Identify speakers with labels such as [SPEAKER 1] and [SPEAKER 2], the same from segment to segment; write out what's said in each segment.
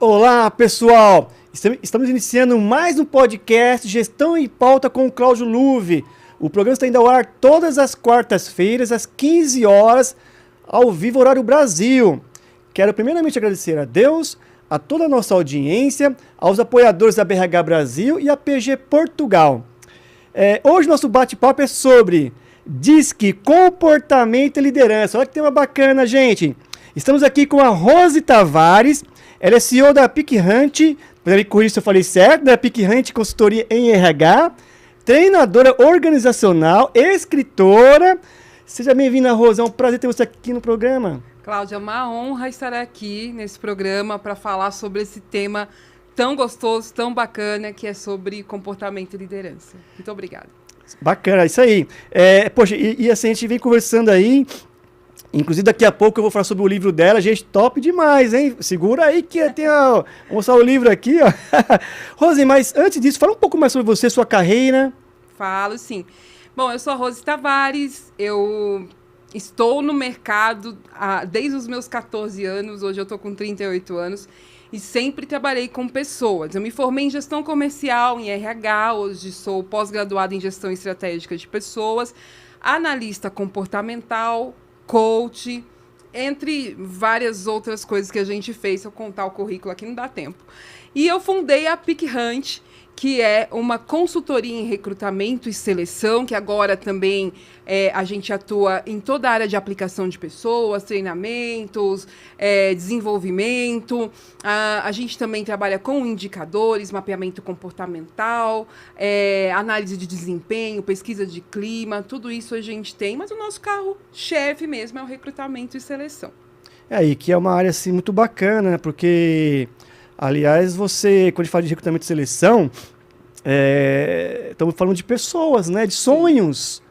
[SPEAKER 1] Olá, pessoal! Estamos iniciando mais um podcast Gestão em Pauta com o Cláudio Luve. O programa está indo ao ar todas as quartas-feiras, às 15 horas, ao vivo, horário Brasil. Quero primeiramente agradecer a Deus, a toda a nossa audiência, aos apoiadores da BRH Brasil e a PG Portugal. Hoje nosso bate-papo é sobre DISC, Comportamento e Liderança. Olha que tema bacana, gente! Estamos aqui com a Rose Tavares. Ela é CEO da Pick Hunt, para me corrigir se eu falei certo, da Pick Hunt Consultoria em RH, treinadora organizacional, escritora. Seja bem-vinda, Rose, é um prazer ter você aqui no programa.
[SPEAKER 2] Cláudia, é uma honra estar aqui nesse programa para falar sobre esse tema tão gostoso, tão bacana, que é sobre comportamento e liderança. Muito obrigada. Bacana, isso aí.
[SPEAKER 1] Poxa, assim, a gente vem conversando aí. Inclusive, daqui a pouco eu vou falar sobre o livro dela. Gente, top demais, hein? Segura aí que tem vou mostrar o livro aqui, ó. Rose, mas antes disso, fala um pouco mais sobre você, sua carreira.
[SPEAKER 2] Falo, sim. Bom, eu sou a Rose Tavares, eu estou no mercado desde os meus 14 anos, hoje eu estou com 38 anos, e sempre trabalhei com pessoas. Eu me formei em gestão comercial, em RH, hoje sou pós-graduada em gestão estratégica de pessoas, analista comportamental, coach, entre várias outras coisas que a gente fez. Se eu contar o currículo aqui não dá tempo. E eu fundei a Pick Hunt, que é uma consultoria em recrutamento e seleção, que agora também a gente atua em toda a área de aplicação de pessoas, treinamentos, desenvolvimento. A gente também trabalha com indicadores, mapeamento comportamental, análise de desempenho, pesquisa de clima, tudo isso a gente tem, mas o nosso carro-chefe mesmo é o recrutamento e seleção.
[SPEAKER 1] E que é uma área assim, muito bacana, né? Porque... Aliás, quando a gente fala de recrutamento e seleção, estamos falando de pessoas, né? De sonhos.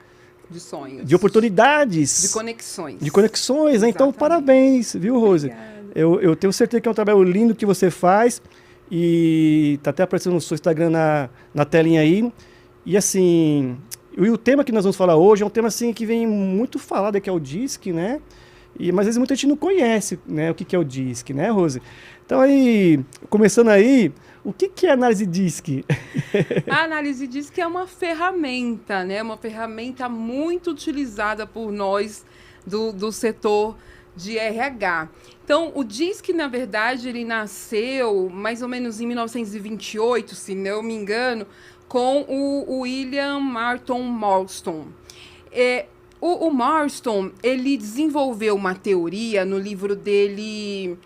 [SPEAKER 2] De sonhos.
[SPEAKER 1] De oportunidades.
[SPEAKER 2] De conexões.
[SPEAKER 1] De conexões, né? Então, parabéns, viu, Rose? Eu tenho certeza que é um trabalho lindo que você faz e está até aparecendo no seu Instagram na telinha aí. E assim, o tema que nós vamos falar hoje é um tema assim, que vem muito falado, que é o DISC, né? Mas às vezes muita gente não conhece, né, o que é o DISC, né, Rose? Então, aí, começando aí, o que é a análise DISC?
[SPEAKER 2] A análise DISC é uma ferramenta, né? Uma ferramenta muito utilizada por nós do setor de RH. Então, o DISC, na verdade, ele nasceu mais ou menos em 1928, se não me engano, com o William Martin Marston. O Marston, ele desenvolveu uma teoria no livro dele,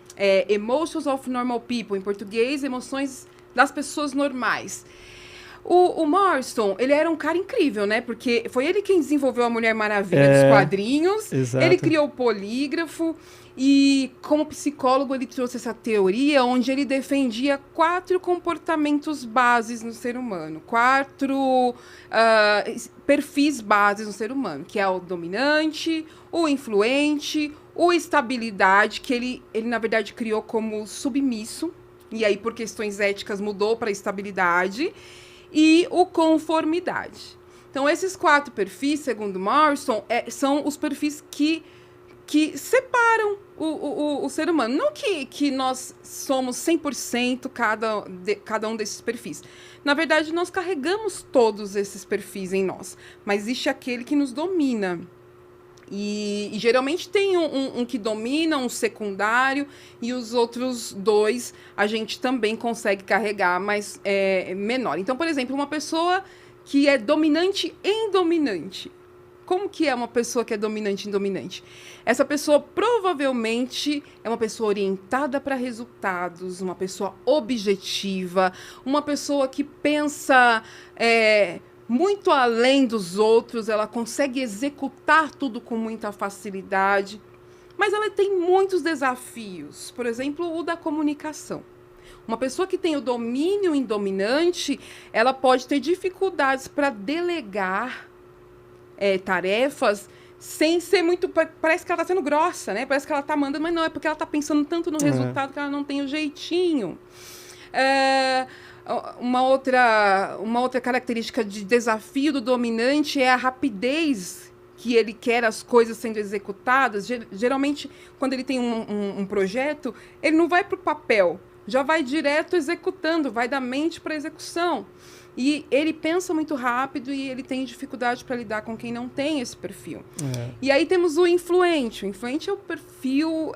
[SPEAKER 2] Emotions of Normal People, em português, Emoções das Pessoas Normais. O Marston, ele era um cara incrível, né? Porque foi ele quem desenvolveu a Mulher Maravilha dos quadrinhos,
[SPEAKER 1] exato.
[SPEAKER 2] Ele criou o polígrafo e, como psicólogo, ele trouxe essa teoria onde ele defendia 4 comportamentos bases no ser humano, 4 perfis bases no ser humano, que é o dominante, o influente, o estabilidade, que ele na verdade, criou como submisso, e aí, por questões éticas, mudou para estabilidade, e o conformidade. Então, esses 4 perfis, segundo Marston, são os perfis que separam o ser humano. Não que nós somos 100% cada um desses perfis. Na verdade, nós carregamos todos esses perfis em nós, mas existe aquele que nos domina. E geralmente tem um que domina, um secundário, e os outros 2 a gente também consegue carregar, mas é menor. Então, por exemplo, uma pessoa que é dominante em dominante. Como que é uma pessoa que é dominante em dominante? Essa pessoa provavelmente é uma pessoa orientada para resultados, uma pessoa objetiva, uma pessoa que pensa muito além dos outros, ela consegue executar tudo com muita facilidade, mas ela tem muitos desafios, por exemplo, o da comunicação. Uma pessoa que tem o domínio em dominante, ela pode ter dificuldades para delegar tarefas sem ser muito... Parece que ela está sendo grossa, né? Parece que ela está mandando, mas não, é porque ela está pensando tanto no resultado que ela não tem o jeitinho. Uma outra característica de desafio do dominante é a rapidez que ele quer as coisas sendo executadas. Geralmente, quando ele tem um projeto, ele não vai para o papel. já vai direto executando, vai da mente para execução. E ele pensa muito rápido e ele tem dificuldade para lidar com quem não tem esse perfil. E aí temos o influente. O influente é o perfil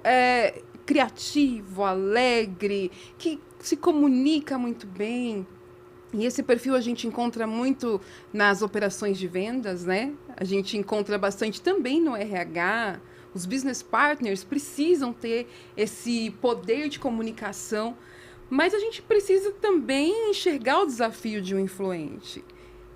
[SPEAKER 2] criativo, alegre, que se comunica muito bem. E esse perfil a gente encontra muito nas operações de vendas, né? A gente encontra bastante também no RH. Os business partners precisam ter esse poder de comunicação, mas a gente precisa também enxergar o desafio de um influente,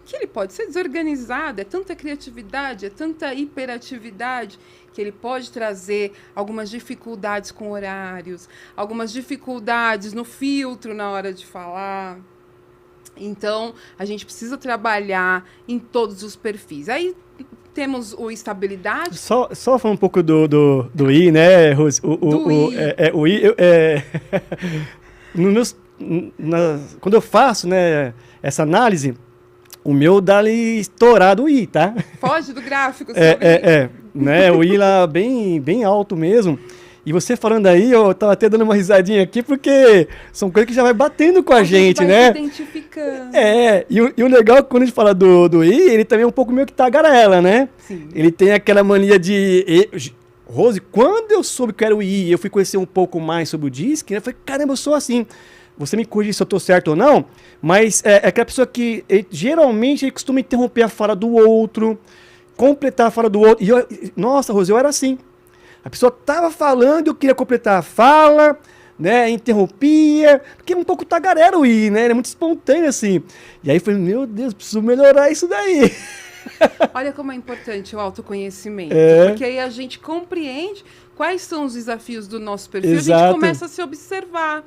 [SPEAKER 2] que ele pode ser desorganizado, é tanta criatividade, é tanta hiperatividade, que ele pode trazer algumas dificuldades com horários, algumas dificuldades no filtro na hora de falar. Então, a gente precisa trabalhar em todos os perfis. Aí temos o estabilidade.
[SPEAKER 1] Só falar um pouco do I, né, Rose? O I, quando eu faço, né, essa análise, o meu dá-lhe estourado o I, tá?
[SPEAKER 2] Foge do gráfico.
[SPEAKER 1] Né, o I lá bem alto mesmo. E você falando aí, eu tava até dando uma risadinha aqui, porque são coisas que já vai batendo com a gente, vai né?
[SPEAKER 2] Se identificando.
[SPEAKER 1] E o legal é que quando a gente fala do I, ele também é um pouco meio que tagarela, né?
[SPEAKER 2] Sim.
[SPEAKER 1] Ele tem aquela mania de... Rose, quando eu soube que era o I, eu fui conhecer um pouco mais sobre o DISC, né? Eu falei, caramba, eu sou assim. Você me corrige se eu tô certo ou não, mas é aquela pessoa que geralmente ele costuma interromper a fala do outro, completar a fala do outro. Nossa, Rose, eu era assim. A pessoa estava falando, eu queria completar a fala, né, interrompia, porque é um pouco tagarela o I, né, ele é muito espontâneo assim. E aí eu falei, meu Deus, preciso melhorar isso daí.
[SPEAKER 2] Olha como é importante o autoconhecimento, porque aí a gente compreende quais são os desafios do nosso perfil,
[SPEAKER 1] Exato.
[SPEAKER 2] A gente começa a se observar,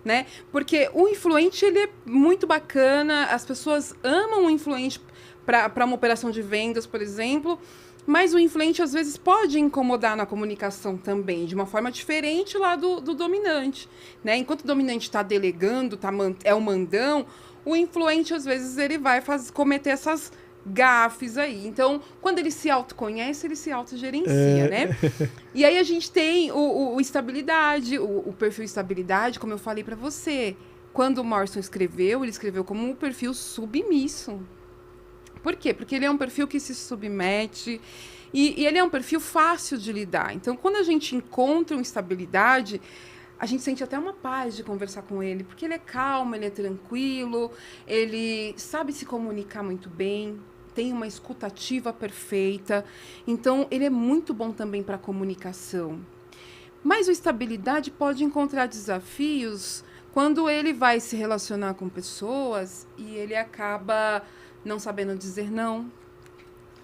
[SPEAKER 2] né, porque o influente, ele é muito bacana, as pessoas amam o influente para uma operação de vendas, por exemplo. Mas o influente, às vezes, pode incomodar na comunicação também, de uma forma diferente lá do dominante, né? Enquanto o dominante está delegando, é o mandão, o influente, às vezes, ele vai cometer essas gafes aí. Então, quando ele se autoconhece, ele se autogerencia, né? E aí a gente tem o estabilidade, o perfil estabilidade, como eu falei para você. Quando o Morrison escreveu, ele escreveu como um perfil submisso. Por quê? Porque ele é um perfil que se submete e ele é um perfil fácil de lidar. Então, quando a gente encontra uma estabilidade, a gente sente até uma paz de conversar com ele, porque ele é calmo, ele é tranquilo, ele sabe se comunicar muito bem, tem uma escutativa perfeita. Então, ele é muito bom também para a comunicação. Mas o estabilidade pode encontrar desafios quando ele vai se relacionar com pessoas e ele acaba não sabendo dizer não.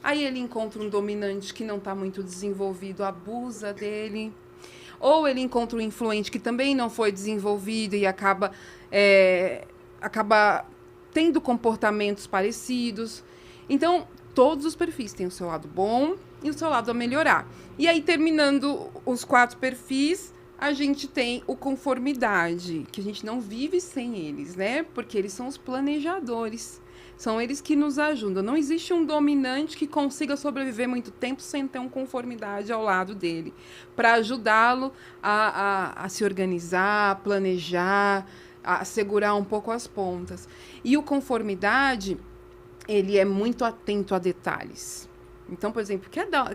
[SPEAKER 2] Aí ele encontra um dominante que não está muito desenvolvido, abusa dele. Ou ele encontra um influente que também não foi desenvolvido e acaba tendo comportamentos parecidos. Então, todos os perfis têm o seu lado bom e o seu lado a melhorar. E aí, terminando os 4 perfis, a gente tem o conformidade, que a gente não vive sem eles, né? Porque eles são os planejadores. São eles que nos ajudam. Não existe um dominante que consiga sobreviver muito tempo sem ter uma conformidade ao lado dele, para ajudá-lo a se organizar, a planejar, a segurar um pouco as pontas. E o conformidade, ele é muito atento a detalhes. Então, por exemplo,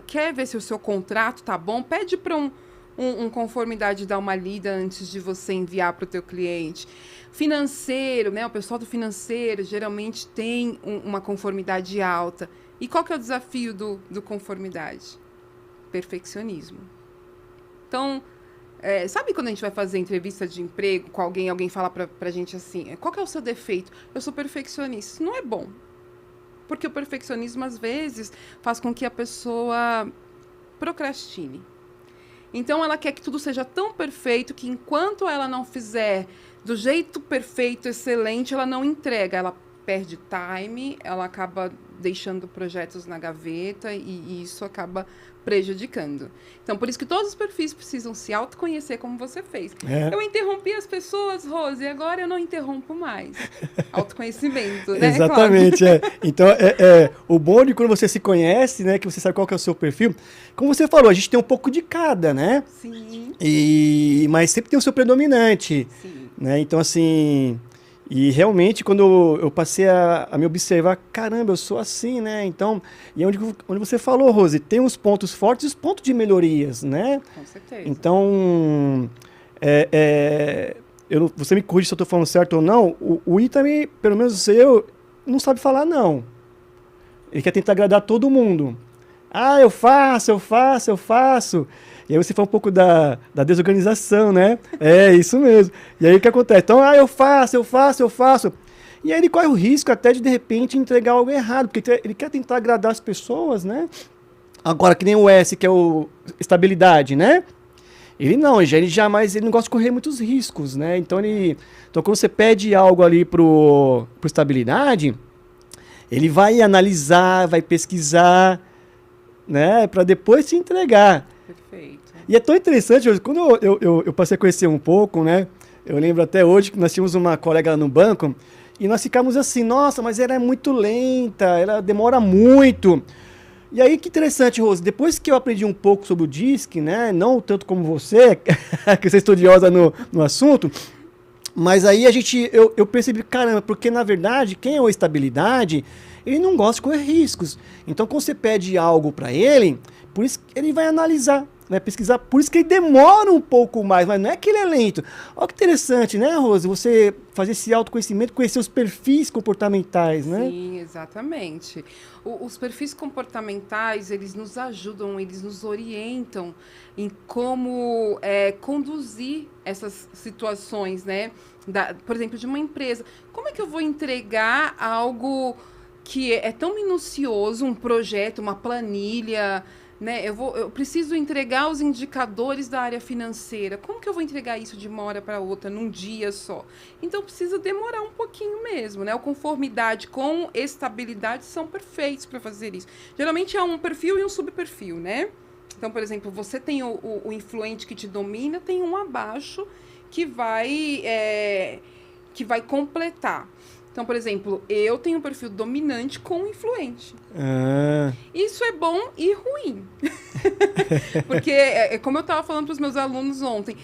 [SPEAKER 2] quer ver se o seu contrato tá bom? Pede para um conformidade dar uma lida antes de você enviar para o teu cliente. Financeiro, né? O pessoal do financeiro geralmente tem uma conformidade alta. E qual que é o desafio do conformidade? Perfeccionismo. Então, sabe quando a gente vai fazer entrevista de emprego com alguém fala pra gente assim, qual que é o seu defeito? Eu sou perfeccionista. Isso não é bom. Porque o perfeccionismo, às vezes, faz com que a pessoa procrastine. Então, ela quer que tudo seja tão perfeito que enquanto ela não fizer do jeito perfeito, excelente, ela não entrega. Ela perde time, ela acaba deixando projetos na gaveta e isso acaba prejudicando. Então, por isso que todos os perfis precisam se autoconhecer como você fez. Eu interrompi as pessoas, Rose, e agora eu não interrompo mais. Autoconhecimento, né?
[SPEAKER 1] Exatamente, Então, o bom de quando você se conhece, né, que você sabe qual que é o seu perfil, como você falou, a gente tem um pouco de cada, né?
[SPEAKER 2] Sim.
[SPEAKER 1] Mas sempre tem o seu predominante.
[SPEAKER 2] Sim.
[SPEAKER 1] né? Então, assim, e realmente quando eu passei a me observar, caramba, eu sou assim, né? Então, e onde você falou, Rose, tem os pontos fortes e os pontos de melhorias, né?
[SPEAKER 2] Com certeza.
[SPEAKER 1] Então, você me corrige se eu estou falando certo ou não, o I também, pelo menos eu, não sabe falar não. Ele quer tentar agradar todo mundo. Ah, eu faço. E aí você fala um pouco da desorganização, né? É, isso mesmo. E aí o que acontece? Então, eu faço. E aí ele corre o risco até de repente, entregar algo errado, porque ele quer tentar agradar as pessoas, né? Agora, que nem o S, que é o estabilidade, né? Ele jamais ele não gosta de correr muitos riscos, né? Então, quando você pede algo ali pro estabilidade, ele vai analisar, vai pesquisar, né? Para depois te entregar.
[SPEAKER 2] Perfeito.
[SPEAKER 1] E é tão interessante, quando eu passei a conhecer um pouco, né? Eu lembro até hoje que nós tínhamos uma colega lá no banco e nós ficamos assim, nossa, mas ela é muito lenta, ela demora muito. E aí que interessante, Rose, depois que eu aprendi um pouco sobre o DISC, né? Não tanto como você, que você é estudiosa no assunto, mas aí eu percebi, caramba, porque na verdade, quem é o estabilidade, ele não gosta de correr riscos. Então, quando você pede algo para ele, por isso ele vai analisar, vai pesquisar, por isso que ele demora um pouco mais, mas não é que ele é lento. Olha que interessante, né, Rose? Você fazer esse autoconhecimento, conhecer os perfis comportamentais, né?
[SPEAKER 2] Sim, exatamente. Os perfis comportamentais, eles nos ajudam, eles nos orientam em como conduzir essas situações, né? Por exemplo, de uma empresa. Como é que eu vou entregar algo que é tão minucioso, um projeto, uma planilha, né? Eu preciso entregar os indicadores da área financeira. Como que eu vou entregar isso de uma hora para outra, num dia só? Então, precisa demorar um pouquinho mesmo, né? O conformidade com estabilidade são perfeitos para fazer isso. Geralmente, é um perfil e um subperfil, né? Então, por exemplo, você tem o influente que te domina, tem um abaixo que vai completar. Então, por exemplo, eu tenho um perfil dominante com influente. Isso é bom e ruim. Porque, como eu estava falando para os meus alunos ontem,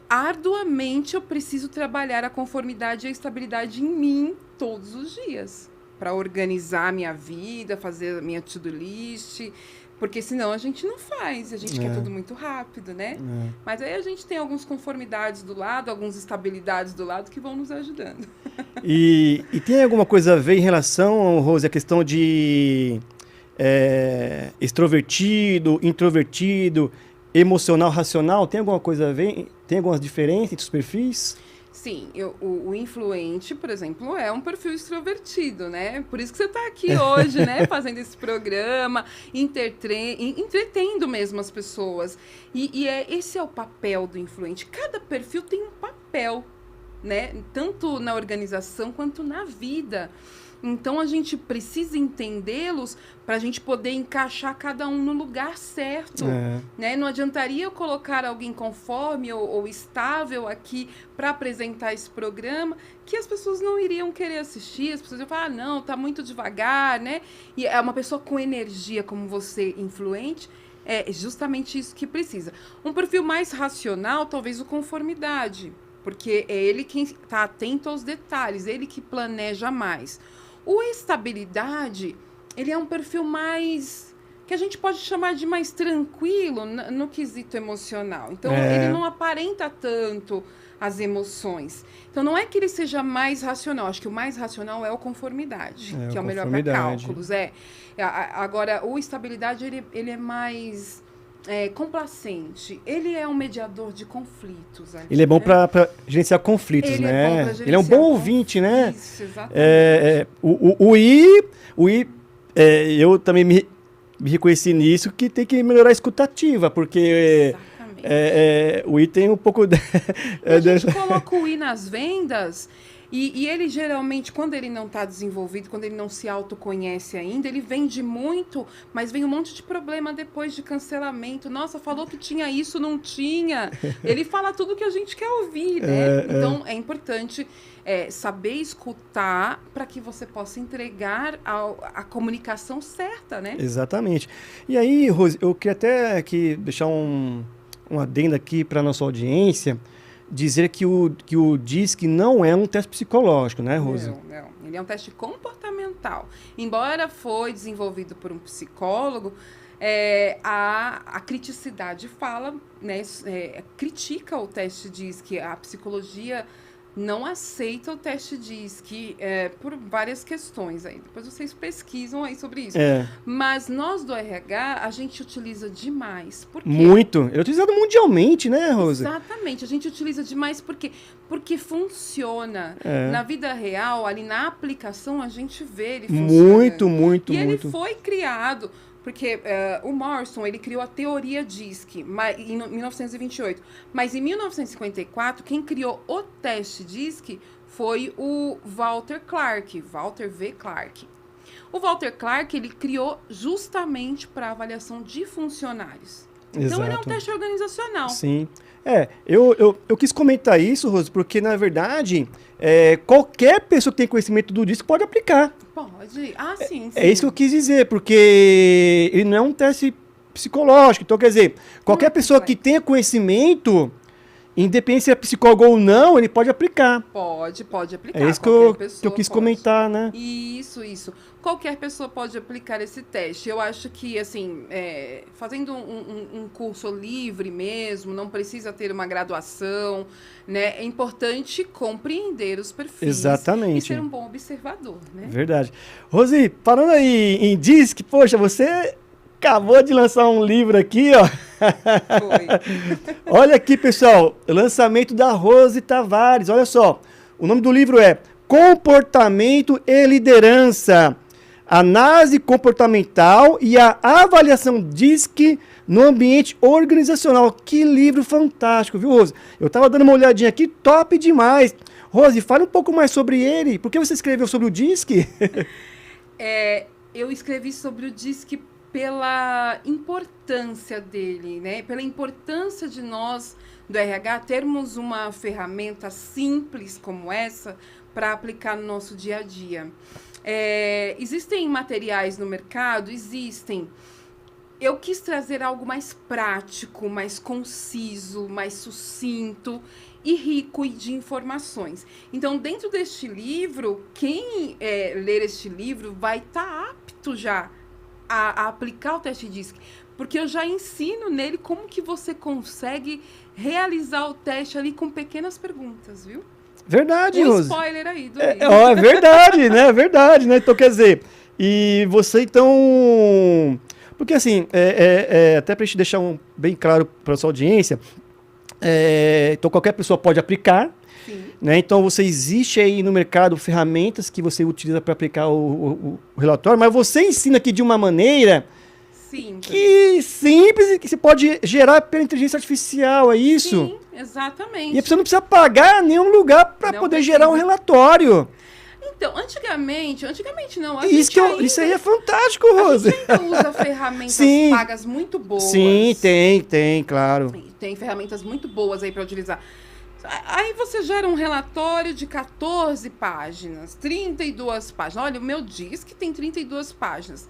[SPEAKER 2] arduamente eu preciso trabalhar a conformidade e a estabilidade em mim todos os dias. Para organizar a minha vida, fazer a minha to-do list. Porque senão a gente não faz, a gente quer tudo muito rápido, né? Mas aí a gente tem algumas conformidades do lado, algumas estabilidades do lado que vão nos ajudando.
[SPEAKER 1] E tem alguma coisa a ver em relação, Rose, a questão de extrovertido, introvertido, emocional, racional? Tem alguma coisa a ver? Tem algumas diferenças entre os perfis?
[SPEAKER 2] Sim, o influente, por exemplo, é um perfil extrovertido, né? Por isso que você está aqui hoje, né? Fazendo esse programa, entretendo mesmo as pessoas. Esse é o papel do influente. Cada perfil tem um papel, né? Tanto na organização quanto na vida. Então, a gente precisa entendê-los para a gente poder encaixar cada um no lugar certo. Né? Não adiantaria eu colocar alguém conforme ou estável aqui para apresentar esse programa que as pessoas não iriam querer assistir. As pessoas iam falar, não, tá muito devagar, né? E é uma pessoa com energia como você, influente, é justamente isso que precisa. Um perfil mais racional, talvez o conformidade, porque é ele quem está atento aos detalhes, ele que planeja mais. O estabilidade, ele é um perfil mais, que a gente pode chamar de mais tranquilo no quesito emocional. Então, ele não aparenta tanto as emoções. Então, não é que ele seja mais racional. Acho que o mais racional é o conformidade, que é o melhor para cálculos. Agora, o estabilidade, ele é mais complacente. Ele é um mediador de conflitos. Ele é
[SPEAKER 1] bom para gerenciar conflitos, né? Ele é um bom ouvinte, né?
[SPEAKER 2] Isso, exatamente.
[SPEAKER 1] O I, eu também me reconheci nisso, que tem que melhorar a escutativa, porque o I tem um pouco...
[SPEAKER 2] A gente coloca o I nas vendas... E ele geralmente, quando ele não está desenvolvido, quando ele não se autoconhece ainda, ele vende muito, mas vem um monte de problema depois de cancelamento. Nossa, falou que tinha isso, não tinha. Ele fala tudo que a gente quer ouvir, né? Então, é importante saber escutar para que você possa entregar a comunicação certa, né?
[SPEAKER 1] Exatamente. E aí, Rose, eu queria até aqui deixar um adendo aqui para a nossa audiência. dizer que o DISC não é um teste psicológico, né, Rose?
[SPEAKER 2] Não. Ele é um teste comportamental. Embora foi desenvolvido por um psicólogo, a criticidade fala, né, critica o teste DISC. A psicologia não aceita o teste DISC por várias questões aí. Depois vocês pesquisam aí sobre isso. Mas nós do RH, a gente utiliza demais. Por quê?
[SPEAKER 1] Muito. É utilizado mundialmente, né, Rose?
[SPEAKER 2] Exatamente. A gente utiliza demais porque funciona. Na vida real, ali na aplicação, a gente vê ele funcionando.
[SPEAKER 1] Muito.
[SPEAKER 2] Ele foi criado... Porque o Morrison, ele criou a teoria DISC em 1928. Mas em 1954, quem criou o teste DISC foi o Walter V. Clark. O Walter Clark, ele criou justamente para avaliação de funcionários. Então, ele é um teste organizacional.
[SPEAKER 1] Sim. Eu quis comentar isso, Rose, porque, na verdade, qualquer pessoa que tem conhecimento do DISC pode aplicar.
[SPEAKER 2] Pode. Sim.
[SPEAKER 1] É isso que eu quis dizer, porque ele não é um teste psicológico. Então, quer dizer, qualquer pessoa que tenha conhecimento, independente se é psicólogo ou não, ele pode aplicar.
[SPEAKER 2] Pode aplicar.
[SPEAKER 1] É isso que eu quis comentar, né?
[SPEAKER 2] Isso. Qualquer pessoa pode aplicar esse teste. Eu acho que, assim, fazendo um curso livre mesmo, não precisa ter uma graduação, né? É importante compreender os perfis.
[SPEAKER 1] Exatamente.
[SPEAKER 2] E ser um bom observador, né?
[SPEAKER 1] Verdade. Rosi, falando aí em DISC, poxa, você acabou de lançar um livro aqui, ó.
[SPEAKER 2] Foi.
[SPEAKER 1] Olha aqui, pessoal, o lançamento da Rose Tavares. Olha só, o nome do livro é Comportamento e Liderança, Análise Comportamental e a Avaliação DISC no Ambiente Organizacional. Que livro fantástico, viu, Rose? Eu estava dando uma olhadinha aqui, top demais. Rose, fale um pouco mais sobre ele. Por que você escreveu sobre o DISC?
[SPEAKER 2] Eu escrevi sobre o DISC pela importância dele, né? Pela importância de nós, do RH, termos uma ferramenta simples como essa para aplicar no nosso dia a dia. Existem materiais no mercado? Existem. Eu quis trazer algo mais prático, mais conciso, mais sucinto e rico de informações. Então, dentro deste livro, quem ler este livro vai estar apto já a aplicar o teste DISC, porque eu já ensino nele como que você consegue realizar o teste ali com pequenas perguntas, viu?
[SPEAKER 1] Verdade, Rose.
[SPEAKER 2] Spoiler aí do livro.
[SPEAKER 1] É verdade, né? É verdade, né? Então, quer dizer, e você então... Porque assim, até para a gente deixar bem claro para a sua audiência, então qualquer pessoa pode aplicar, né? Então você existe aí no mercado ferramentas que você utiliza para aplicar o relatório, mas você ensina aqui de uma maneira simples que se pode gerar pela inteligência artificial, é isso?
[SPEAKER 2] Sim, exatamente.
[SPEAKER 1] E a pessoa não precisa pagar nenhum lugar para poder gerar um relatório.
[SPEAKER 2] Então, antigamente não.
[SPEAKER 1] Isso aí é fantástico, Rose.
[SPEAKER 2] A gente ainda usa ferramentas pagas muito boas.
[SPEAKER 1] Sim, tem, claro.
[SPEAKER 2] Tem ferramentas muito boas aí para utilizar. Aí você gera um relatório de 14 páginas, 32 páginas. Olha, o meu DISC tem 32 páginas.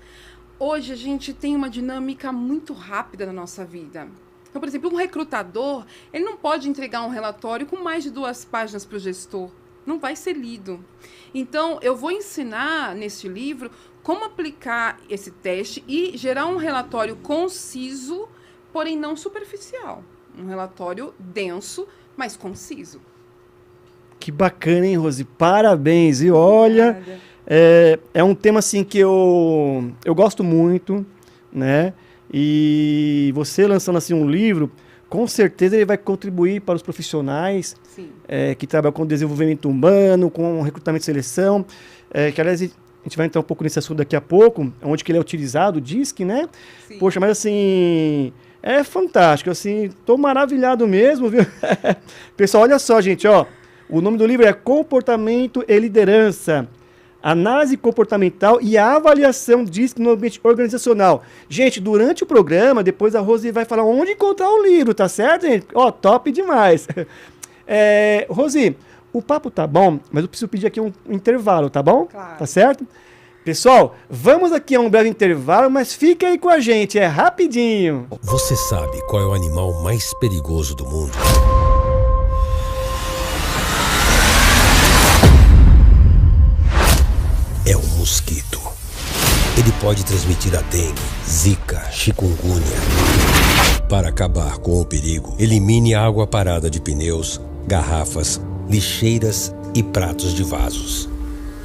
[SPEAKER 2] Hoje a gente tem uma dinâmica muito rápida na nossa vida. Então, por exemplo, um recrutador, ele não pode entregar um relatório com mais de 2 páginas para o gestor. Não vai ser lido. Então, eu vou ensinar nesse livro como aplicar esse teste e gerar um relatório conciso, porém não superficial. Um relatório denso, mas conciso.
[SPEAKER 1] Que bacana, hein, Rose? Parabéns. E olha, é um tema assim que eu gosto muito, né? E você lançando assim um livro, com certeza ele vai contribuir para os profissionais que trabalham com desenvolvimento humano, com recrutamento e seleção, que aliás a gente vai entrar um pouco nesse assunto daqui a pouco, onde que ele é utilizado, o DISC, né? Sim. Poxa, mas assim, é fantástico, assim, tô maravilhado mesmo, viu? Pessoal, olha só, gente, ó, o nome do livro é Comportamento e Liderança, Análise Comportamental e a Avaliação DISC no Ambiente Organizacional. Gente, durante o programa, depois a Rose vai falar onde encontrar o livro, tá certo, gente? Ó, top demais. Rose, o papo tá bom, mas eu preciso pedir aqui um intervalo, tá bom?
[SPEAKER 2] Claro.
[SPEAKER 1] Tá certo? Pessoal, vamos aqui a um breve intervalo, mas fica aí com a gente, é rapidinho.
[SPEAKER 3] Você sabe qual é o animal mais perigoso do mundo? pode transmitir a dengue, zika, chikungunya. Para acabar com o perigo, elimine a água parada de pneus, garrafas, lixeiras e pratos de vasos.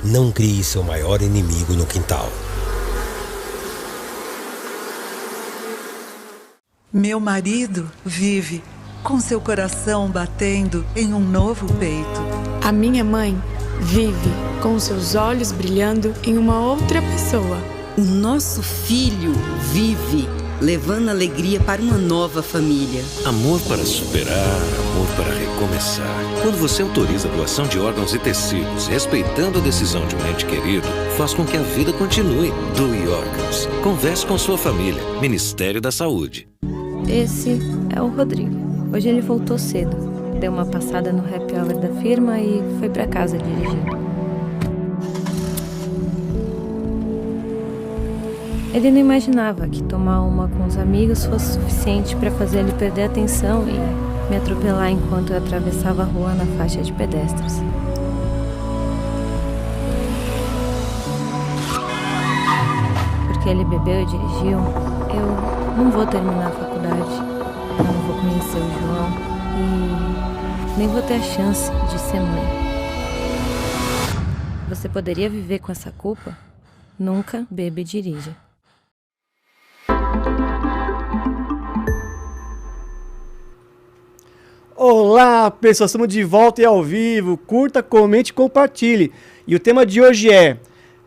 [SPEAKER 3] Não crie seu maior inimigo no quintal.
[SPEAKER 4] Meu marido vive com seu coração batendo em um novo peito.
[SPEAKER 5] A minha mãe vive com seus olhos brilhando em uma outra pessoa.
[SPEAKER 6] O nosso filho vive levando alegria para uma nova família.
[SPEAKER 7] Amor para superar, amor para recomeçar. Quando você autoriza a doação de órgãos e tecidos, respeitando a decisão de um ente querido, faz com que a vida continue. Doe órgãos. Converse com sua família. Ministério da Saúde.
[SPEAKER 8] Esse é o Rodrigo. Hoje ele voltou cedo. Deu uma passada no happy hour da firma e foi para casa dirigindo. Ele não imaginava que tomar uma com os amigos fosse suficiente para fazer ele perder a atenção e me atropelar enquanto eu atravessava a rua na faixa de pedestres. Porque ele bebeu e dirigiu, eu não vou terminar a faculdade, eu não vou conhecer o João e nem vou ter a chance de ser mãe. Você poderia viver com essa culpa? Nunca beba e dirija.
[SPEAKER 1] Olá, pessoal, estamos de volta e ao vivo. Curta, comente e compartilhe. E o tema de hoje é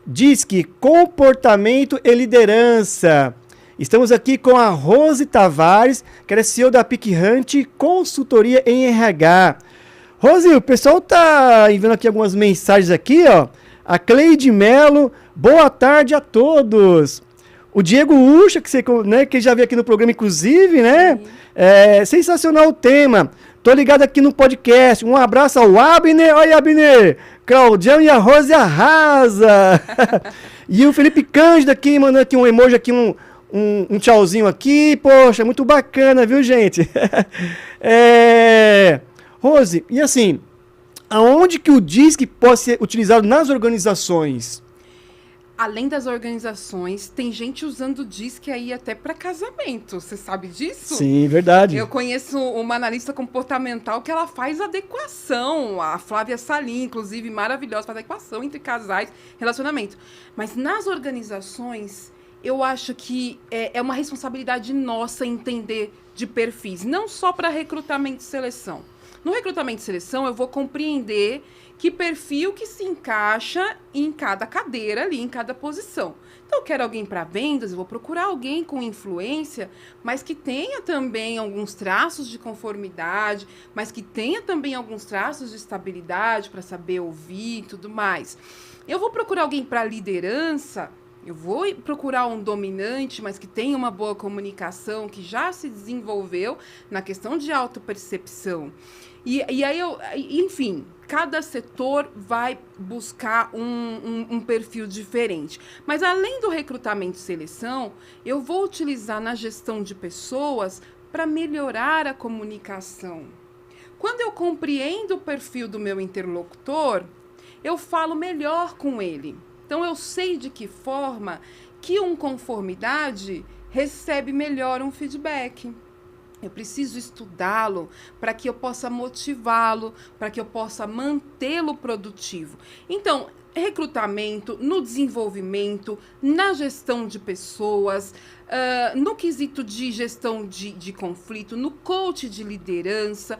[SPEAKER 1] Disque Comportamento e Liderança. Estamos aqui com a Rose Tavares, que é CEO da Pick Hunt Consultoria em RH. Rose, o pessoal tá enviando aqui algumas mensagens aqui, ó. A Cleide Melo, boa tarde a todos. O Diego Ucha, que já veio aqui no programa, inclusive, né? Sensacional o tema. Tô ligado aqui no podcast. Um abraço ao Abner. Oi, Abner. Claudião e a Rose arrasa. E o Felipe Cândido aqui, mandando aqui um emoji, aqui um tchauzinho aqui. Poxa, muito bacana, viu, gente? Rose, e assim, aonde que o DISC pode ser utilizado nas organizações?
[SPEAKER 2] Além das organizações, tem gente usando o DISC aí até para casamento. Você sabe disso?
[SPEAKER 1] Sim, verdade.
[SPEAKER 2] Eu conheço uma analista comportamental que ela faz adequação. A Flávia Salim, inclusive, maravilhosa, faz adequação entre casais, relacionamento. Mas nas organizações, eu acho que é uma responsabilidade nossa entender de perfis. Não só para recrutamento e seleção. No recrutamento e seleção, eu vou compreender que perfil que se encaixa em cada cadeira ali, em cada posição. Então, eu quero alguém para vendas, eu vou procurar alguém com influência, mas que tenha também alguns traços de conformidade, mas que tenha também alguns traços de estabilidade para saber ouvir e tudo mais. Eu vou procurar alguém para liderança, eu vou procurar um dominante, mas que tenha uma boa comunicação, que já se desenvolveu na questão de autopercepção. E aí, enfim, cada setor vai buscar um perfil diferente. Mas além do recrutamento e seleção, eu vou utilizar na gestão de pessoas para melhorar a comunicação. Quando eu compreendo o perfil do meu interlocutor, eu falo melhor com ele. Então, eu sei de que forma que um conformidade recebe melhor um feedback. Eu preciso estudá-lo para que eu possa motivá-lo, para que eu possa mantê-lo produtivo. Então, recrutamento, no desenvolvimento, na gestão de pessoas, no quesito de gestão de conflito, no coach de liderança,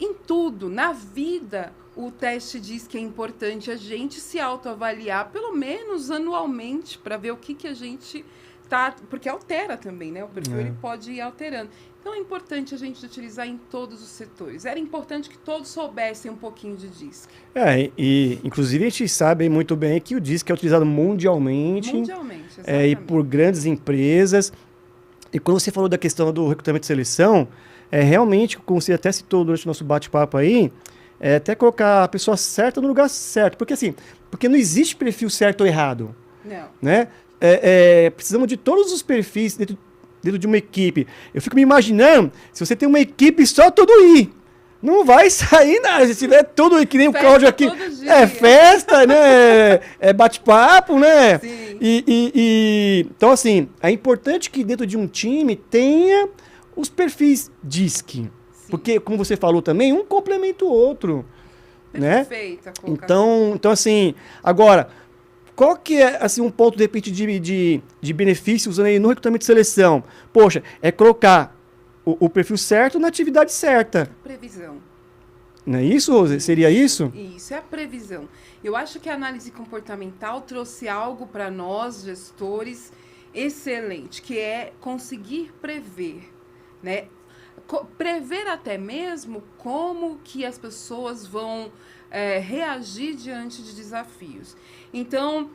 [SPEAKER 2] em tudo, na vida, o teste diz que é importante a gente se autoavaliar, pelo menos anualmente, para ver o que a gente tá, porque altera também, né? O perfil ele pode ir alterando. Então, é importante a gente utilizar em todos os setores. Era importante que todos soubessem um pouquinho de DISC.
[SPEAKER 1] E inclusive a gente sabe muito bem que o DISC é utilizado mundialmente.
[SPEAKER 2] Mundialmente, exatamente.
[SPEAKER 1] E por grandes empresas. E quando você falou da questão do recrutamento e seleção, realmente, como você até citou durante o nosso bate-papo aí, até colocar a pessoa certa no lugar certo. Porque não existe perfil certo ou errado.
[SPEAKER 2] Não.
[SPEAKER 1] Né? Precisamos de todos os perfis dentro de uma equipe. Eu fico me imaginando, se você tem uma equipe só todo I, não vai sair nada. Se tiver tudo I, que nem o Cláudio aqui. É festa, né? É bate-papo, né?
[SPEAKER 2] Sim.
[SPEAKER 1] Então, assim, é importante que dentro de um time tenha os perfis DISC. Porque, como você falou também, um complementa o outro. Né?
[SPEAKER 2] Perfeita a colocação.
[SPEAKER 1] Então, assim, agora, qual que é assim, um ponto, de repente, de benefício usando aí no recrutamento de seleção? Poxa, é colocar o perfil certo na atividade certa.
[SPEAKER 2] Previsão.
[SPEAKER 1] Não é isso, Rose? Seria isso?
[SPEAKER 2] Isso, é a previsão. Eu acho que a análise comportamental trouxe algo para nós, gestores, excelente, que é conseguir prever, né? Prever até mesmo como que as pessoas vão reagir diante de desafios. Então,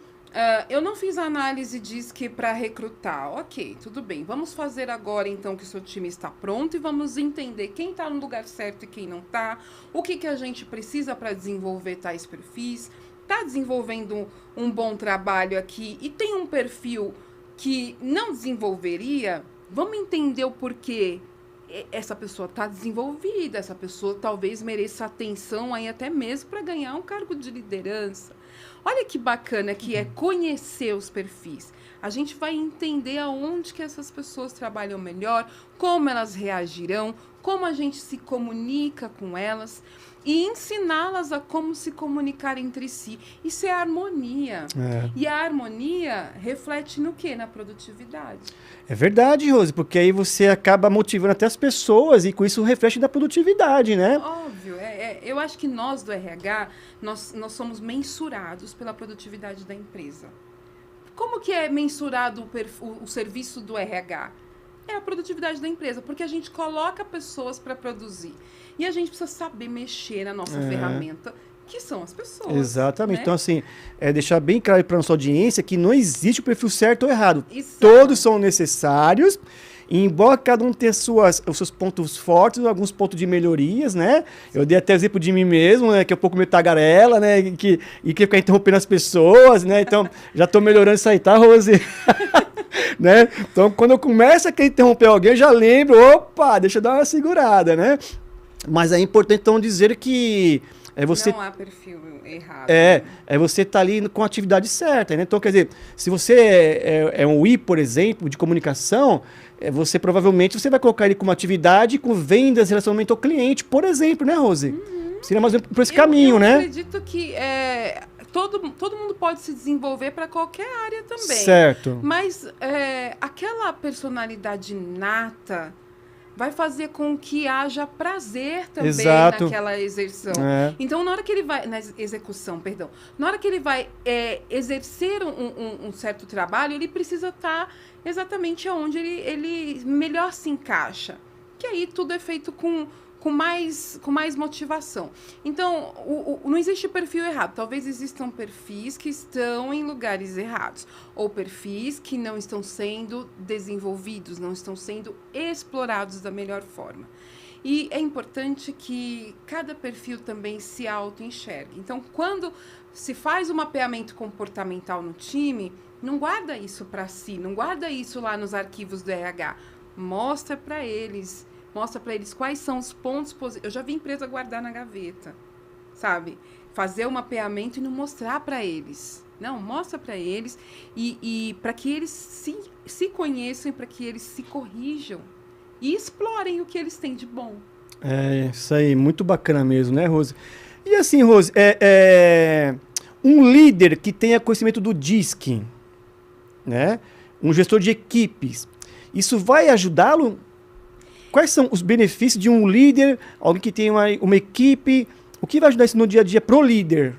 [SPEAKER 2] eu não fiz análise DISC para recrutar. Ok, tudo bem. Vamos fazer agora, então, que o seu time está pronto e vamos entender quem está no lugar certo e quem não está, o que a gente precisa para desenvolver tais perfis. Está desenvolvendo um bom trabalho aqui e tem um perfil que não desenvolveria, vamos entender o porquê. Essa pessoa está desenvolvida, essa pessoa talvez mereça atenção aí até mesmo para ganhar um cargo de liderança. Olha que bacana que é conhecer os perfis. A gente vai entender aonde que essas pessoas trabalham melhor, como elas reagirão, como a gente se comunica com elas e ensiná-las a como se comunicar entre si. Isso é harmonia. E a harmonia reflete no quê? Na produtividade.
[SPEAKER 1] É verdade, Rose, porque aí você acaba motivando até as pessoas e com isso reflete na produtividade, né?
[SPEAKER 2] Óbvio. Eu acho que nós do RH, nós somos mensurados pela produtividade da empresa. Como que é mensurado o serviço do RH? É a produtividade da empresa, porque a gente coloca pessoas para produzir. E a gente precisa saber mexer na nossa ferramenta, que são as pessoas.
[SPEAKER 1] Exatamente.
[SPEAKER 2] Né?
[SPEAKER 1] Então, assim, deixar bem claro para a nossa audiência que não existe o perfil certo ou errado.
[SPEAKER 2] Exato.
[SPEAKER 1] Todos são necessários, e embora cada um tenha os seus pontos fortes, alguns pontos de melhorias, né? Eu dei até exemplo de mim mesmo, né? Que é um pouco meio tagarela, né? E que ficar interrompendo as pessoas, né? Então, já estou melhorando isso aí, tá, Rose? Né? Então, quando eu começo a querer interromper alguém, eu já lembro, opa, deixa eu dar uma segurada, né? Mas é importante, então, dizer que você...
[SPEAKER 2] Não há perfil errado.
[SPEAKER 1] É você estar ali com a atividade certa, né? Então, quer dizer, se você é um I, por exemplo, de comunicação, você provavelmente vai colocar ele como atividade com vendas, relacionamento ao cliente, por exemplo, né, Rose? Seria mais ou menos por esse caminho, né?
[SPEAKER 2] Eu acredito que todo mundo pode se desenvolver para qualquer área também.
[SPEAKER 1] Certo.
[SPEAKER 2] Mas aquela personalidade nata vai fazer com que haja prazer também naquela exerção. Então, na hora que ele vai... Na execução, perdão. Na hora que ele vai exercer um certo trabalho, ele precisa estar exatamente onde ele melhor se encaixa. Que aí tudo é feito com mais motivação. Então, não existe perfil errado. Talvez existam perfis que estão em lugares errados. Ou perfis que não estão sendo desenvolvidos, não estão sendo explorados da melhor forma. E é importante que cada perfil também se auto-enxergue. Então, quando se faz um mapeamento comportamental no time, não guarda isso para si, não guarda isso lá nos arquivos do RH. Mostra para eles quais são os pontos positivos. Eu já vi empresa guardar na gaveta, sabe? Fazer o mapeamento e não mostrar para eles. Não, mostra para eles e para que eles se conheçam, para que eles se corrijam e explorem o que eles têm de bom.
[SPEAKER 1] Isso aí, muito bacana mesmo, né, Rose? E assim, Rose, um líder que tenha conhecimento do DISC, né? Um gestor de equipes, isso vai ajudá-lo? Quais são os benefícios de um líder, alguém que tem uma equipe? O que vai ajudar isso no dia a dia pro líder?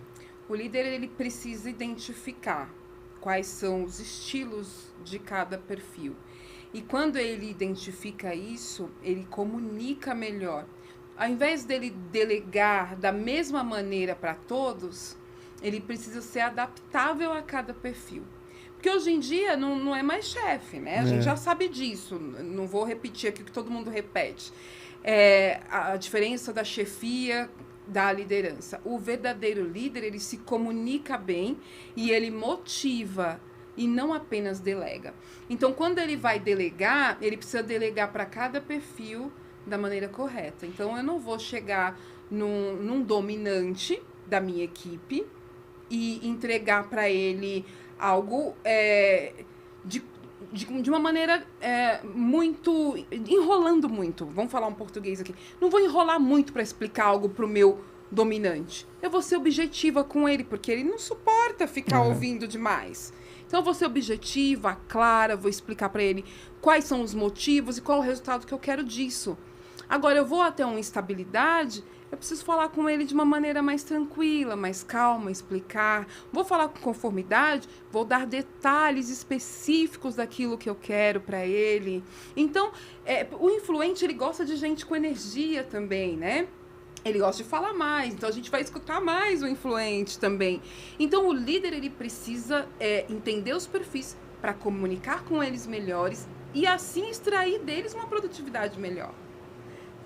[SPEAKER 2] O líder, ele precisa identificar quais são os estilos de cada perfil. E quando ele identifica isso, ele comunica melhor. Ao invés dele delegar da mesma maneira para todos, ele precisa ser adaptável a cada perfil. Porque hoje em dia não é mais chefe, né? A gente já sabe disso. Não vou repetir aqui o que todo mundo repete. A diferença da chefia da liderança. O verdadeiro líder, ele se comunica bem e ele motiva e não apenas delega. Então, quando ele vai delegar, ele precisa delegar para cada perfil da maneira correta. Então, eu não vou chegar num dominante da minha equipe e entregar para ele algo de uma maneira muito... enrolando muito. Vamos falar um português aqui. Não vou enrolar muito para explicar algo para o meu dominante. Eu vou ser objetiva com ele, porque ele não suporta ficar ouvindo demais. Então, eu vou ser objetiva, clara, vou explicar para ele quais são os motivos e qual o resultado que eu quero disso. Agora, eu vou até uma instabilidade, eu preciso falar com ele de uma maneira mais tranquila, mais calma, explicar. Vou falar com conformidade, vou dar detalhes específicos daquilo que eu quero para ele. Então, o influente, ele gosta de gente com energia também, né? Ele gosta de falar mais, então a gente vai escutar mais o influente também. Então, o líder, ele precisa entender os perfis para comunicar com eles melhores e assim extrair deles uma produtividade melhor.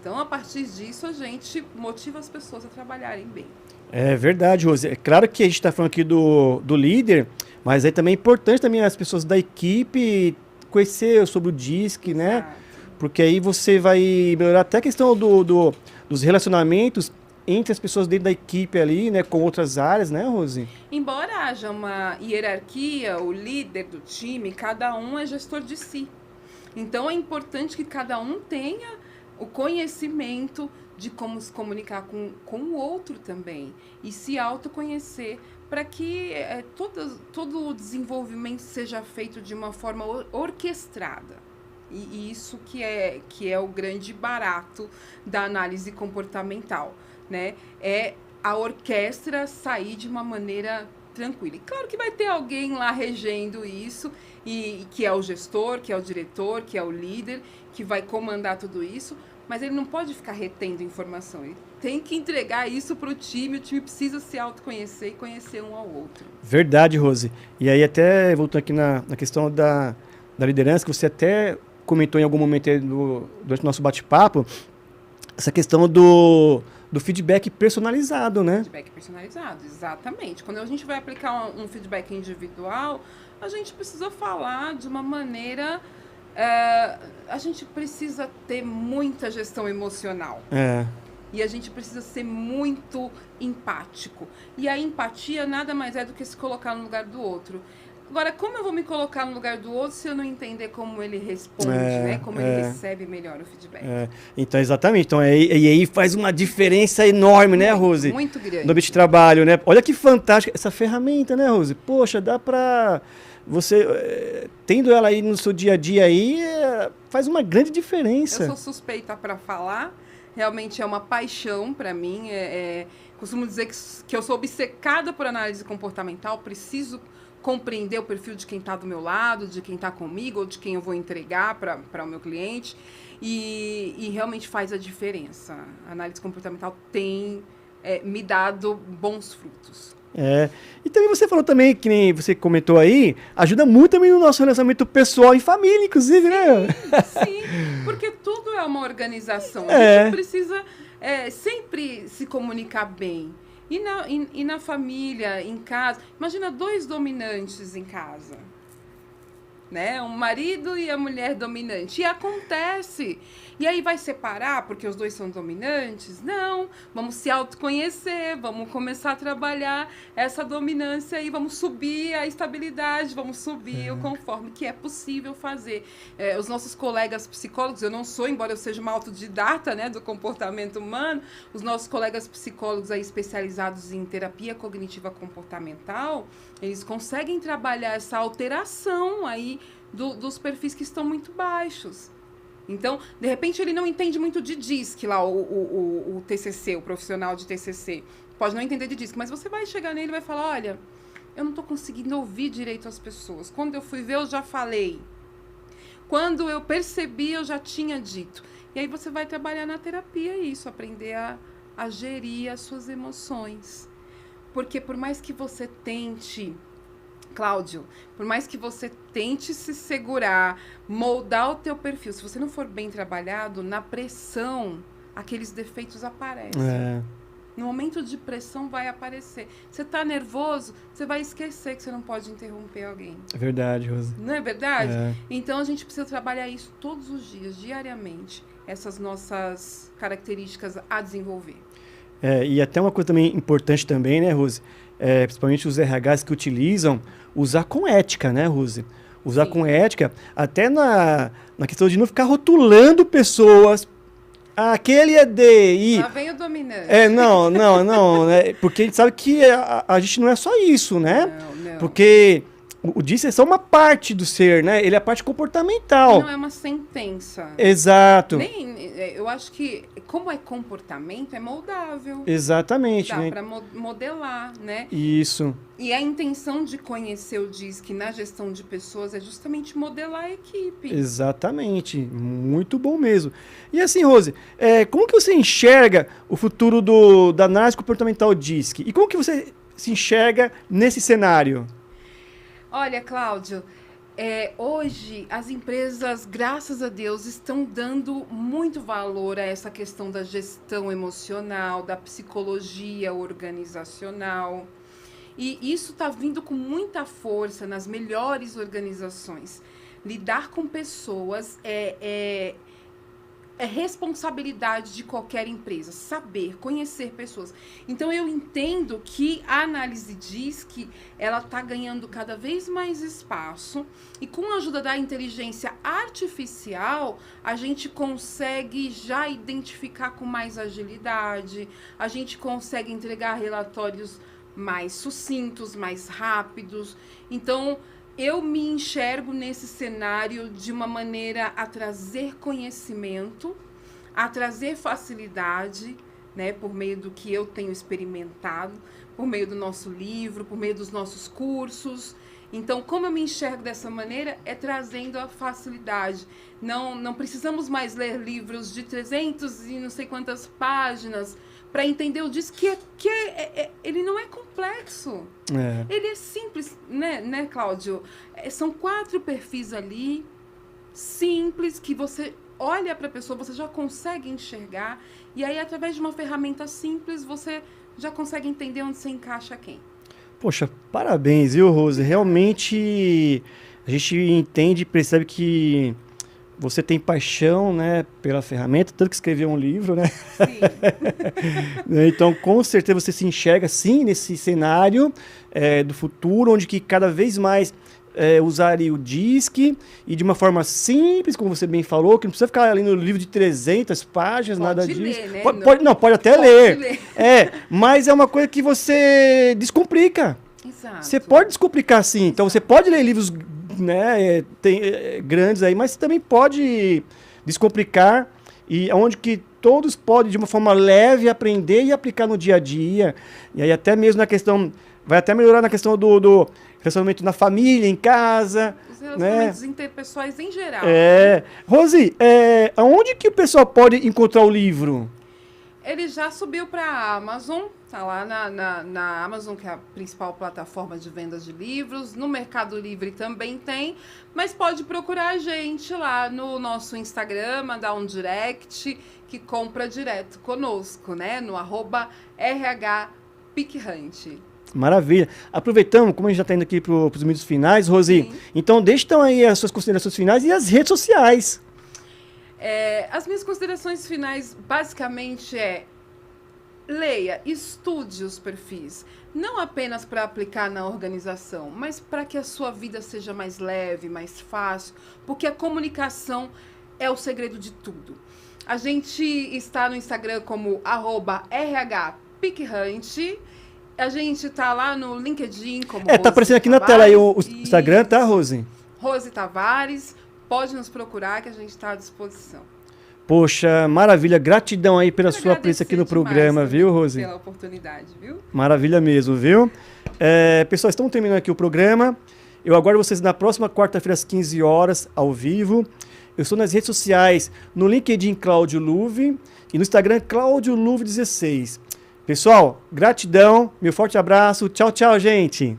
[SPEAKER 2] Então, a partir disso, a gente motiva as pessoas a trabalharem bem.
[SPEAKER 1] É verdade, Rose. É claro que a gente está falando aqui do líder, mas aí também é importante também as pessoas da equipe conhecer sobre o DISC, né? Porque aí você vai melhorar até a questão dos relacionamentos entre as pessoas dentro da equipe ali, né? Com outras áreas, né, Rose?
[SPEAKER 2] Embora haja uma hierarquia, o líder do time, cada um é gestor de si. Então, é importante que cada um tenha o conhecimento de como se comunicar com o outro também e se autoconhecer para que todo o desenvolvimento seja feito de uma forma orquestrada. E isso que é o grande barato da análise comportamental, né? É a orquestra sair de uma maneira tranquila. E claro que vai ter alguém lá regendo isso, e que é o gestor, que é o diretor, que é o líder, que vai comandar tudo isso, mas ele não pode ficar retendo informação. Ele tem que entregar isso para o time precisa se autoconhecer e conhecer um ao outro.
[SPEAKER 1] Verdade, Rose. E aí até, voltando aqui na questão da liderança, que você até comentou em algum momento aí durante o nosso bate-papo, essa questão do feedback personalizado, né?
[SPEAKER 2] Feedback personalizado, exatamente. Quando a gente vai aplicar um feedback individual, a gente precisa falar de uma maneira... a gente precisa ter muita gestão emocional. E a gente precisa ser muito empático. E a empatia nada mais é do que se colocar no lugar do outro. Agora, como eu vou me colocar no lugar do outro se eu não entender como ele responde, né? Como ele recebe melhor o feedback?
[SPEAKER 1] Então, exatamente. Então, e aí faz uma diferença enorme, né, Rose?
[SPEAKER 2] Muito grande.
[SPEAKER 1] No ambiente de trabalho, né? Olha que fantástica essa ferramenta, né, Rose? Poxa, dá pra... Você, tendo ela aí no seu dia a dia aí, faz uma grande diferença.
[SPEAKER 2] Eu sou suspeita para falar. Realmente é uma paixão para mim. Costumo dizer que eu sou obcecada por análise comportamental. Preciso compreender o perfil de quem está do meu lado, de quem está comigo, ou de quem eu vou entregar para o meu cliente. E realmente faz a diferença. A análise comportamental tem me dado bons frutos.
[SPEAKER 1] E também você falou também, que nem você comentou aí, ajuda muito também no nosso relacionamento pessoal e família, inclusive, né?
[SPEAKER 2] Sim, porque tudo é uma organização. A gente precisa sempre se comunicar bem. E na família, em casa. Imagina 2 dominantes em casa. Né? Um marido e a mulher dominante. E acontece. E aí vai separar porque os 2 são dominantes? Não. Vamos se autoconhecer, vamos começar a trabalhar essa dominância e vamos subir a estabilidade, vamos subir o conforme, que é possível fazer. Os nossos colegas psicólogos, eu não sou, embora eu seja uma autodidata, né, do comportamento humano, os nossos colegas psicólogos aí especializados em terapia cognitiva comportamental, eles conseguem trabalhar essa alteração aí dos perfis que estão muito baixos. Então, de repente, ele não entende muito de DISC lá, o TCC, o profissional de TCC. Pode não entender de DISC, mas você vai chegar nele e vai falar, olha, eu não estou conseguindo ouvir direito as pessoas. Quando eu fui ver, eu já falei. Quando eu percebi, eu já tinha dito. E aí você vai trabalhar na terapia isso, aprender a gerir as suas emoções. Porque por mais que você tente... Cláudio, por mais que você tente se segurar, moldar o teu perfil, se você não for bem trabalhado, na pressão, aqueles defeitos aparecem. No momento de pressão vai aparecer. Você está nervoso, você vai esquecer que você não pode interromper alguém.
[SPEAKER 1] É verdade, Rosa.
[SPEAKER 2] Não é verdade? Então, a gente precisa trabalhar isso todos os dias, diariamente. Essas nossas características a desenvolver.
[SPEAKER 1] E até uma coisa também importante também, né, Rose? Principalmente os RHs que utilizam, usar com ética, né, Rose? Usar com ética, até na questão de não ficar rotulando pessoas. Aquele é DI.
[SPEAKER 2] Lá vem o dominante.
[SPEAKER 1] Não, né? Porque a gente sabe que a gente não é só isso, né?
[SPEAKER 2] Não.
[SPEAKER 1] Porque o DISC é só uma parte do ser, né? Ele é a parte comportamental.
[SPEAKER 2] Não é uma sentença.
[SPEAKER 1] Exato.
[SPEAKER 2] Eu acho que, como é comportamento, é moldável.
[SPEAKER 1] Exatamente.
[SPEAKER 2] Dá
[SPEAKER 1] né?
[SPEAKER 2] para modelar, né?
[SPEAKER 1] Isso.
[SPEAKER 2] E a intenção de conhecer o DISC na gestão de pessoas é justamente modelar a equipe.
[SPEAKER 1] Exatamente. Muito bom mesmo. E assim, Rose, como que você enxerga o futuro da análise comportamental DISC? E como que você se enxerga nesse cenário?
[SPEAKER 2] Olha, Cláudio, hoje as empresas, graças a Deus, estão dando muito valor a essa questão da gestão emocional, da psicologia organizacional. E isso está vindo com muita força nas melhores organizações. Lidar com pessoas é responsabilidade de qualquer empresa, saber, conhecer pessoas. Então, eu entendo que a análise DISC, ela está ganhando cada vez mais espaço e com a ajuda da inteligência artificial, a gente consegue já identificar com mais agilidade, a gente consegue entregar relatórios mais sucintos, mais rápidos. Então, eu me enxergo nesse cenário de uma maneira a trazer conhecimento, a trazer facilidade, né, por meio do que eu tenho experimentado, por meio do nosso livro, por meio dos nossos cursos. Então, como eu me enxergo dessa maneira, é trazendo a facilidade. Não precisamos mais ler livros de 300 e não sei quantas páginas para entender o DISC, que ele não é complexo. Ele é simples, né, Cláudio? São 4 perfis ali, simples, que você olha para a pessoa, você já consegue enxergar, e aí, através de uma ferramenta simples, você já consegue entender onde você encaixa quem.
[SPEAKER 1] Poxa, parabéns, viu, Rose? Realmente, a gente entende e percebe que você tem paixão, né, pela ferramenta, tanto que escreveu um livro, né?
[SPEAKER 2] Sim.
[SPEAKER 1] Então, com certeza você se enxerga, sim, nesse cenário do futuro, onde que cada vez mais usaria o DISC e de uma forma simples, como você bem falou, que não precisa ficar lendo um livro de 300 páginas, nada disso.
[SPEAKER 2] Ler, né?
[SPEAKER 1] Pode até ler. Mas é uma coisa que você descomplica.
[SPEAKER 2] Exato.
[SPEAKER 1] Você pode descomplicar, sim. Então, você pode ler livros, né, grandes aí, mas você também pode descomplicar, e onde que todos podem, de uma forma leve, aprender e aplicar no dia a dia. E aí até mesmo na questão, vai até melhorar na questão do relacionamento na família, em casa.
[SPEAKER 2] Os relacionamentos interpessoais em geral.
[SPEAKER 1] Rose, aonde que o pessoal pode encontrar o livro?
[SPEAKER 2] Ele já subiu para a Amazon, tá lá na Amazon, que é a principal plataforma de vendas de livros. No Mercado Livre também tem, mas pode procurar a gente lá no nosso Instagram, mandar um direct, que compra direto conosco, né? No @RHPicHunt.
[SPEAKER 1] Maravilha. Aproveitamos, como a gente já está indo aqui para os minutos finais, Rose,
[SPEAKER 2] Sim.
[SPEAKER 1] Então deixa então aí as suas considerações finais e as redes sociais.
[SPEAKER 2] As minhas considerações finais, basicamente, leia, estude os perfis, não apenas para aplicar na organização, mas para que a sua vida seja mais leve, mais fácil, porque a comunicação é o segredo de tudo. A gente está no Instagram como @RHPicHunt, a gente está lá no LinkedIn como
[SPEAKER 1] tá aparecendo aqui na tela aí o Instagram, tá, Rose?
[SPEAKER 2] Rose Tavares, pode nos procurar que a gente está à disposição.
[SPEAKER 1] Poxa, maravilha. Gratidão aí pela sua presença aqui no programa, viu, Rose?
[SPEAKER 2] Pela oportunidade, viu?
[SPEAKER 1] Maravilha mesmo, viu? Pessoal, estamos terminando aqui o programa. Eu aguardo vocês na próxima quarta-feira, às 15 horas, ao vivo. Eu estou nas redes sociais, no LinkedIn Cláudio Luve e no Instagram Cláudio Luve 16. Pessoal, gratidão, meu forte abraço. Tchau, tchau, gente.